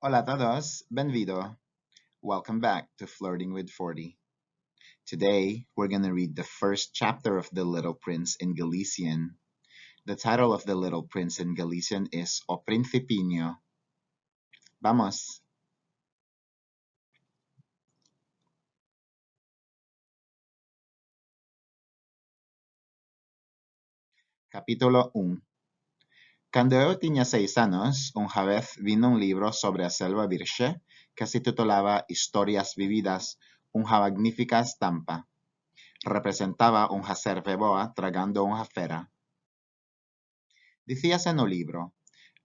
Hola a todos, benvido. Welcome back to Flirting with 40. Today, we're going to read the first chapter of The Little Prince in Galician. The title of The Little Prince in Galician is O Principinho. Vamos! Capítulo 1. Cando eu tiña 6 anos, unha vez vino un libro sobre a selva virxe que se titulaba Historias vividas, unha magnífica estampa. Representaba unha serpe boa tragando unha fera. Dicíase no libro,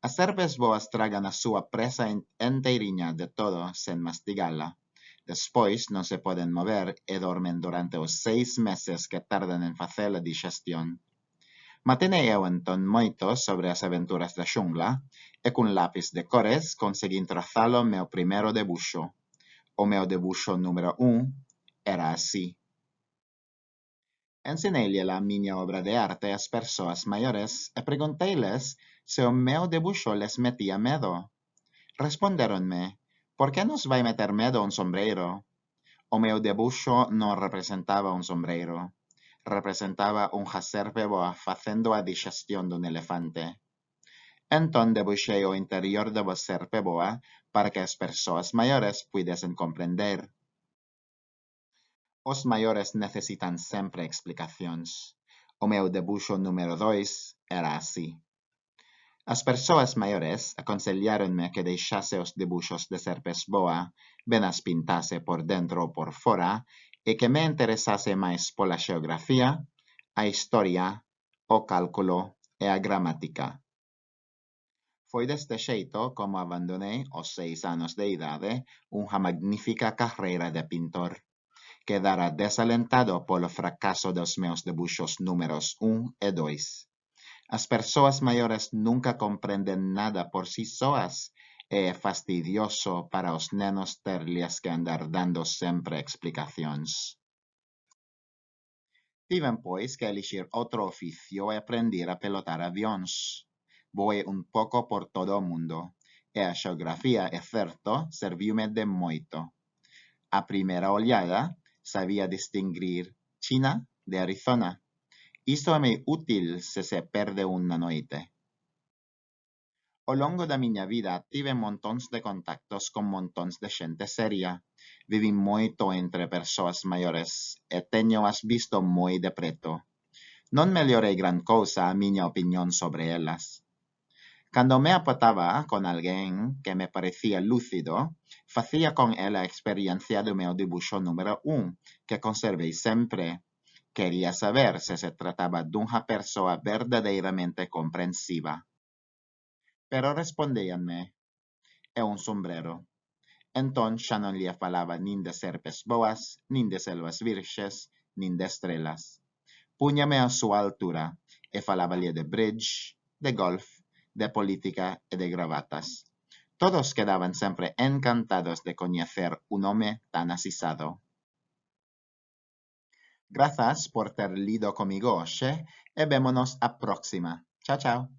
as serpes boas tragan a súa presa enteiriña de todo sen mastigala. Despois non se poden mover e dormen durante os 6 meses que tardan en facer a digestión. Matenei eu entón moito sobre as aventuras da xungla e cun lápis de cores conseguín trazalo meu primeiro debuxo. O meu debuxo número 1 era así. Ensineille a miña obra de arte ás persoas maiores e pregunteiles se o meu debuxo les metía medo. Respondéronme, por que nos vai meter medo un sombreiro? O meu debuxo non representaba un sombreiro. Representaba unha serpe boa facendo a digestión dun elefante. Entón debuxei o interior da serpe boa para que as persoas maiores puidesen comprender. Os maiores necesitan sempre explicacións. O meu debuxo número 2 era así. As persoas maiores aconselláronme que deixase os debuxos de serpes boa, ben as pintase por dentro ou por fora, e que me interesase máis pola xeografía, a historia, o cálculo e a gramática. Foi deste xeito como abandonei aos 6 anos de idade unha magnífica carreira de pintor. Quedara desalentado polo fracaso dos meus debuxos números 1 e 2. As persoas maiores nunca comprenden nada por si soas e é fastidioso para os nenos terlles que andar dando sempre explicacións. Tiven, pois, que elixir outro oficio e aprender a pilotar avións. Voei un pouco por todo o mundo, e a xeografía, é certo, serviume de moito. A primeira olhada, sabía distinguir China de Arizona. Isto é moi útil se perde unha noite. Ao longo da miña vida tive montóns de contactos con montóns de xente seria. Vivi moito entre persoas maiores e teño-as visto moi de preto. Non mellorei gran cousa a miña opinión sobre elas. Cando me apotaba con alguén que me parecía lúcido, facía con ela a experiencia do meu dibuixo número 1, que conservei sempre. Quería saber se trataba dunha persoa verdadeiramente comprensiva. Pero respondíanme, é un sombrero. Entón xa non lle falaba nin de serpes boas, nin de selvas virxes, nin de estrelas. Púñame a súa altura e falaballe de bridge, de golf, de política e de gravatas. Todos quedaban sempre encantados de coñecer un home tan asisado. Grazas por ter lido comigo hoxe e vémonos a próxima. Chao, chao.